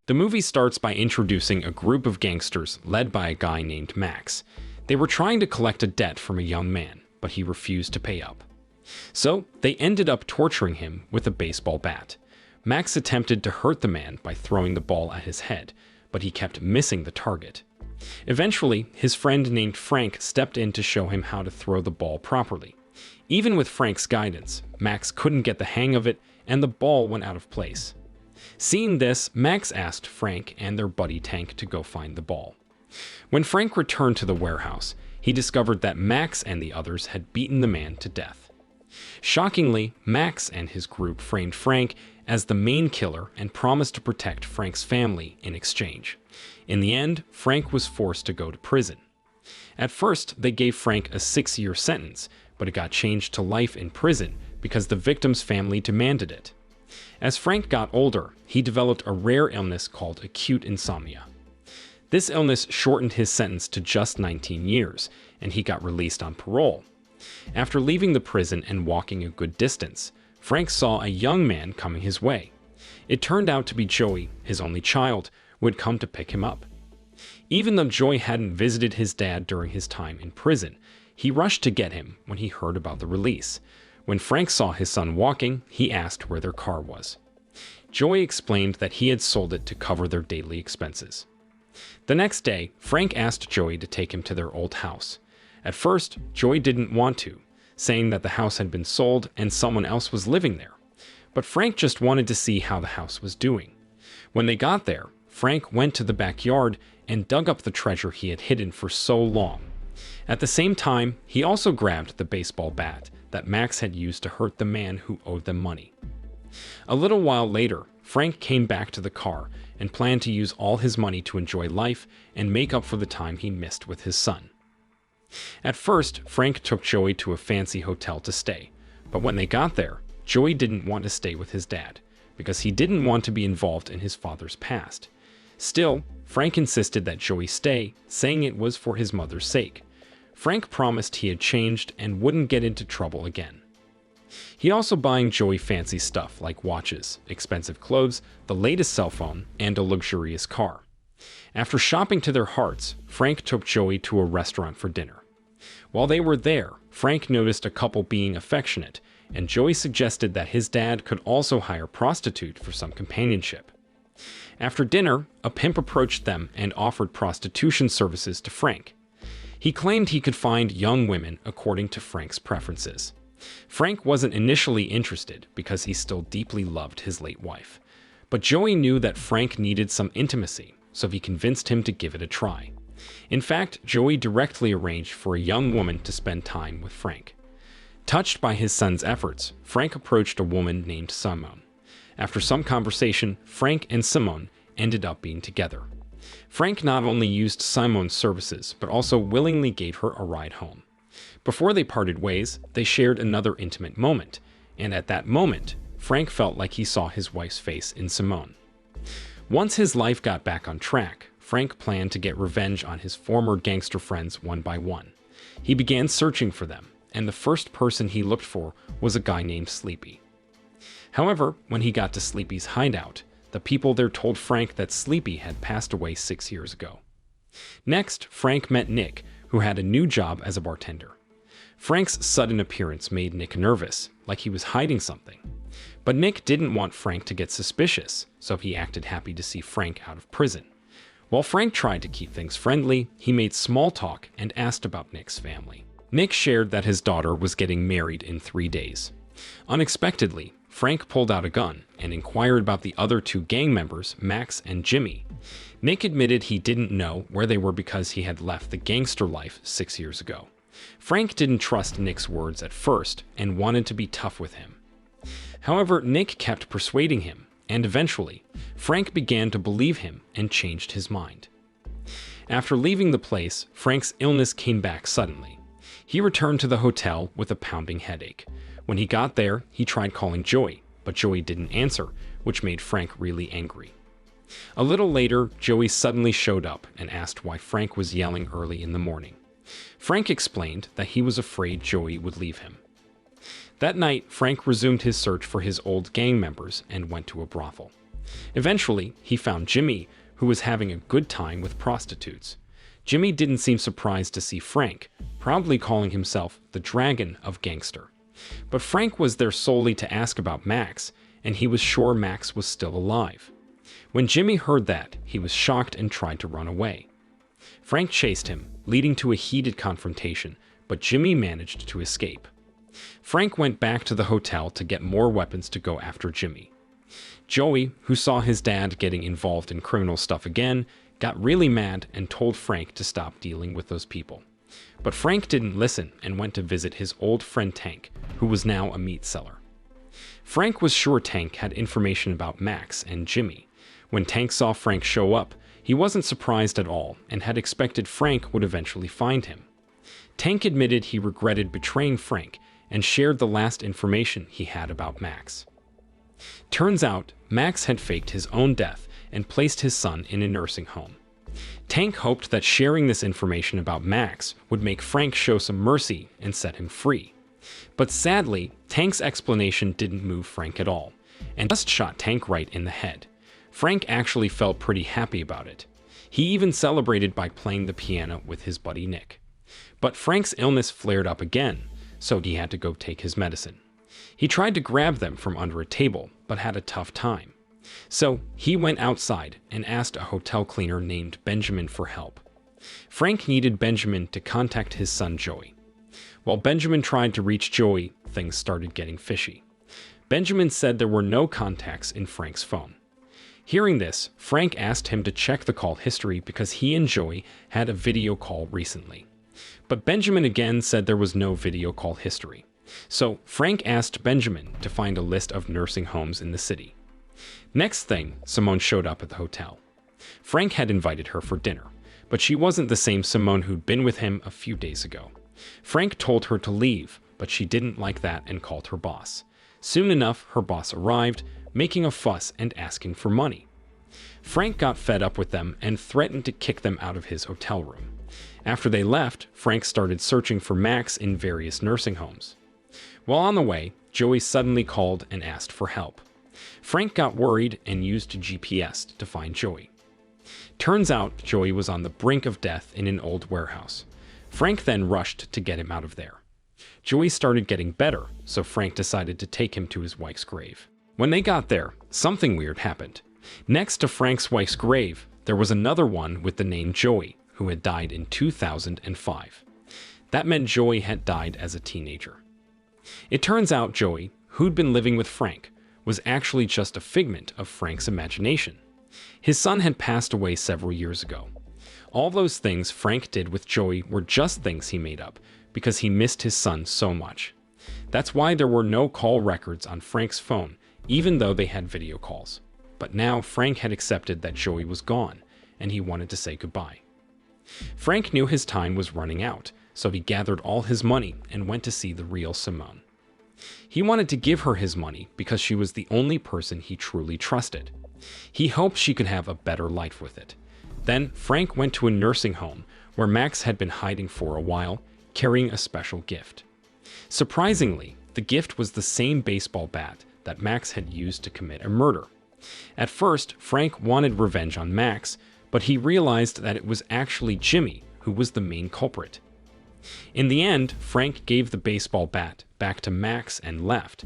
The movie starts by introducing a group of gangsters led by a guy named Max. They were trying to collect a debt from a young man, but he refused to pay up. So they ended up torturing him with a baseball bat. Max attempted to hurt the man by throwing the ball at his head, but he kept missing the target. Eventually, his friend named Frank stepped in to show him how to throw the ball properly. Even with Frank's guidance, Max couldn't get the hang of it, and the ball went out of place. Seeing this, Max asked Frank and their buddy Tank to go find the ball. When Frank returned to the warehouse, he discovered that Max and the others had beaten the man to death. Shockingly, Max and his group framed Frank as the main killer and promised to protect Frank's family in exchange. In the end, Frank was forced to go to prison. At first, they gave Frank a 6-year sentence, but it got changed to life in prison because the victim's family demanded it. As Frank got older, he developed a rare illness called acute insomnia. This illness shortened his sentence to just 19 years, and he got released on parole. After leaving the prison and walking a good distance, Frank saw a young man coming his way. It turned out to be Joey, his only child, who had come to pick him up. Even though Joey hadn't visited his dad during his time in prison, he rushed to get him when he heard about the release. When Frank saw his son walking, he asked where their car was. Joey explained that he had sold it to cover their daily expenses. The next day, Frank asked Joey to take him to their old house. At first, Joey didn't want to, saying that the house had been sold and someone else was living there. But Frank just wanted to see how the house was doing. When they got there, Frank went to the backyard and dug up the treasure he had hidden for so long. At the same time, he also grabbed the baseball bat that Max had used to hurt the man who owed them money. A little while later, Frank came back to the car and planned to use all his money to enjoy life and make up for the time he missed with his son. At first, Frank took Joey to a fancy hotel to stay, but when they got there, Joey didn't want to stay with his dad because he didn't want to be involved in his father's past. Still, Frank insisted that Joey stay, saying it was for his mother's sake. Frank promised he had changed and wouldn't get into trouble again. He also buying Joey fancy stuff like watches, expensive clothes, the latest cell phone, and a luxurious car. After shopping to their hearts, Frank took Joey to a restaurant for dinner. While they were there, Frank noticed a couple being affectionate, and Joey suggested that his dad could also hire a prostitute for some companionship. After dinner, a pimp approached them and offered prostitution services to Frank. He claimed he could find young women according to Frank's preferences. Frank wasn't initially interested because he still deeply loved his late wife. But Joey knew that Frank needed some intimacy, so he convinced him to give it a try. In fact, Joey directly arranged for a young woman to spend time with Frank. Touched by his son's efforts, Frank approached a woman named Simone. After some conversation, Frank and Simone ended up being together. Frank not only used Simone's services, but also willingly gave her a ride home. Before they parted ways, they shared another intimate moment, and at that moment, Frank felt like he saw his wife's face in Simone. Once his life got back on track, Frank planned to get revenge on his former gangster friends one by one. He began searching for them, and the first person he looked for was a guy named Sleepy. However, when he got to Sleepy's hideout, the people there told Frank that Sleepy had passed away 6 years ago. Next, Frank met Nick, who had a new job as a bartender. Frank's sudden appearance made Nick nervous, like he was hiding something. But Nick didn't want Frank to get suspicious, so he acted happy to see Frank out of prison. While Frank tried to keep things friendly, he made small talk and asked about Nick's family. Nick shared that his daughter was getting married in 3 days. Unexpectedly, Frank pulled out a gun and inquired about the other 2 gang members, Max and Jimmy. Nick admitted he didn't know where they were because he had left the gangster life 6 years ago. Frank didn't trust Nick's words at first and wanted to be tough with him. However, Nick kept persuading him, and eventually, Frank began to believe him and changed his mind. After leaving the place, Frank's illness came back suddenly. He returned to the hotel with a pounding headache. When he got there, he tried calling Joey, but Joey didn't answer, which made Frank really angry. A little later, Joey suddenly showed up and asked why Frank was yelling early in the morning. Frank explained that he was afraid Joey would leave him. That night, Frank resumed his search for his old gang members and went to a brothel. Eventually, he found Jimmy, who was having a good time with prostitutes. Jimmy didn't seem surprised to see Frank, proudly calling himself the Dragon of Gangster. But Frank was there solely to ask about Max, and he was sure Max was still alive. When Jimmy heard that, he was shocked and tried to run away. Frank chased him, leading to a heated confrontation, but Jimmy managed to escape. Frank went back to the hotel to get more weapons to go after Jimmy. Joey, who saw his dad getting involved in criminal stuff again, got really mad and told Frank to stop dealing with those people. But Frank didn't listen and went to visit his old friend Tank, who was now a meat seller. Frank was sure Tank had information about Max and Jimmy. When Tank saw Frank show up, he wasn't surprised at all and had expected Frank would eventually find him. Tank admitted he regretted betraying Frank and shared the last information he had about Max. Turns out, Max had faked his own death and placed his son in a nursing home. Tank hoped that sharing this information about Max would make Frank show some mercy and set him free. But sadly, Tank's explanation didn't move Frank at all, and just shot Tank right in the head. Frank actually felt pretty happy about it. He even celebrated by playing the piano with his buddy Nick. But Frank's illness flared up again, so he had to go take his medicine. He tried to grab them from under a table, but had a tough time. So he went outside and asked a hotel cleaner named Benjamin for help. Frank needed Benjamin to contact his son Joey. While Benjamin tried to reach Joey, things started getting fishy. Benjamin said there were no contacts in Frank's phone. Hearing this, Frank asked him to check the call history because he and Joey had a video call recently. But Benjamin again said there was no video call history. So Frank asked Benjamin to find a list of nursing homes in the city. Next thing, Simone showed up at the hotel. Frank had invited her for dinner, but she wasn't the same Simone who'd been with him a few days ago. Frank told her to leave, but she didn't like that and called her boss. Soon enough, her boss arrived, making a fuss and asking for money. Frank got fed up with them and threatened to kick them out of his hotel room. After they left, Frank started searching for Max in various nursing homes. While on the way, Joey suddenly called and asked for help. Frank got worried and used GPS to find Joey. Turns out Joey was on the brink of death in an old warehouse. Frank then rushed to get him out of there. Joey started getting better, so Frank decided to take him to his wife's grave. When they got there, something weird happened. Next to Frank's wife's grave, there was another one with the name Joey, who had died in 2005. That meant Joey had died as a teenager. It turns out Joey, who'd been living with Frank, was actually just a figment of Frank's imagination. His son had passed away several years ago. All those things Frank did with Joey were just things he made up because he missed his son so much. That's why there were no call records on Frank's phone, even though they had video calls. But now Frank had accepted that Joey was gone, and he wanted to say goodbye. Frank knew his time was running out, so he gathered all his money and went to see the real Simone. He wanted to give her his money because she was the only person he truly trusted. He hoped she could have a better life with it. Then Frank went to a nursing home where Max had been hiding for a while, carrying a special gift. Surprisingly, the gift was the same baseball bat that Max had used to commit a murder. At first, Frank wanted revenge on Max, but he realized that it was actually Jimmy who was the main culprit. In the end, Frank gave the baseball bat back to Max and left,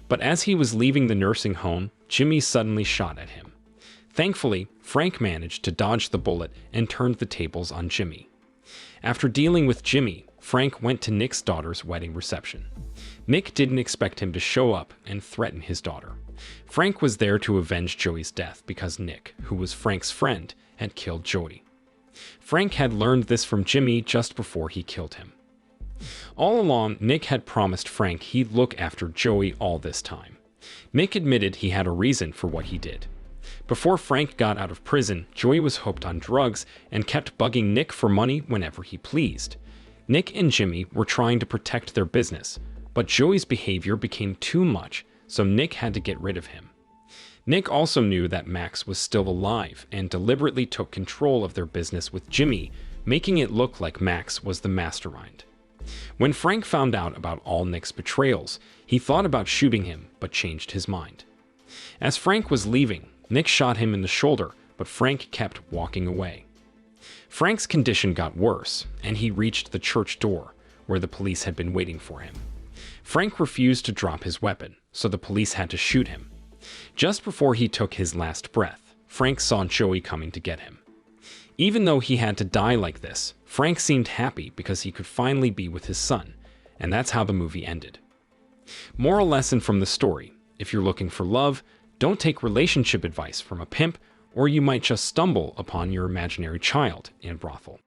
but as he was leaving the nursing home, Jimmy suddenly shot at him. Thankfully, Frank managed to dodge the bullet and turned the tables on Jimmy. After dealing with Jimmy, Frank went to Nick's daughter's wedding reception. Nick didn't expect him to show up and threaten his daughter. Frank was there to avenge Joey's death because Nick, who was Frank's friend, had killed Joey. Frank had learned this from Jimmy just before he killed him. All along, Nick had promised Frank he'd look after Joey all this time. Nick admitted he had a reason for what he did. Before Frank got out of prison, Joey was hooked on drugs and kept bugging Nick for money whenever he pleased. Nick and Jimmy were trying to protect their business, but Joey's behavior became too much, so Nick had to get rid of him. Nick also knew that Max was still alive and deliberately took control of their business with Jimmy, making it look like Max was the mastermind. When Frank found out about all Nick's betrayals, he thought about shooting him but changed his mind. As Frank was leaving, Nick shot him in the shoulder, but Frank kept walking away. Frank's condition got worse, and he reached the church door, where the police had been waiting for him. Frank refused to drop his weapon, so the police had to shoot him. Just before he took his last breath, Frank saw Joey coming to get him. Even though he had to die like this, Frank seemed happy because he could finally be with his son, and that's how the movie ended. Moral lesson from the story: if you're looking for love, don't take relationship advice from a pimp, or you might just stumble upon your imaginary child in a brothel.